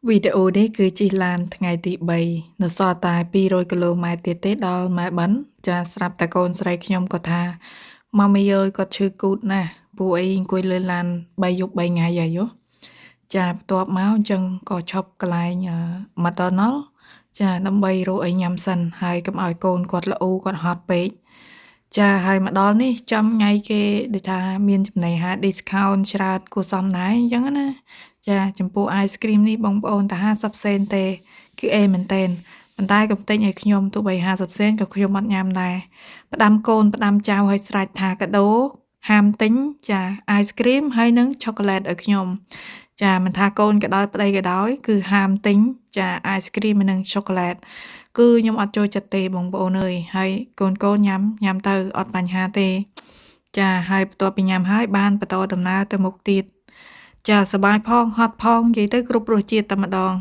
វីដេអូនេះគឺជិះឡានថ្ងៃទី3នៅសល់តែ200គីឡូម៉ែត្រទៀតទេដល់ម៉ែបិណ្ឌចាស្រាប់តែកូនស្រីខ្ញុំក៏ថាម៉ាមីអើយគាត់ឈឺគូទណាស់ព្រោះអីអង្គុយលើឡាន3យប់3ថ្ងៃហើយចាបន្ទាប់មកអញ្ចឹងក៏ឈប់កន្លែងMcDonald ចាដើម្បីរកអីញ៉ាំសិនហើយកុំឲ្យកូនគាត់ល្អូគាត់ហត់ពេកចាហើយមកដល់នេះចំថ្ងៃគេដូចថាមានចំណីអាហារ discount ច្រើនគួរសមដែរអញ្ចឹងណាចាចំពោះ ice cream នេះបងប្អូនតែ50សេនទេគឺអេមែនទែនប៉ុន្តែកុំទិញឲ្យខ្ញុំទោះបី50សេនក៏ខ្ញុំអត់ញ៉ាំដែរផ្ដាំកូនផ្ដាំចៅឲ្យស្រេចថាកាដូហាមទិញចា ice cream ហើយនិងឆូកូឡេតឲ្យខ្ញុំចាមិនថាកូនក៏ដោយប្តីក៏ដោយគឺហាមទិញចា ice cream និងឆូកូឡេតគឺខ្ញុំអត់ចូលចិត្តទេបងប្អូនអើយហើយកូនញ៉ាំទៅអត់បញ្ហាទេចាហើយបន្ទាប់ពីញ៉ាំហើយបានបន្តដំណើរទៅមុខទៀតចាសប្បាយផងហត់ផងនិយាយទៅគ្រប់រសជាតិតែម្ដង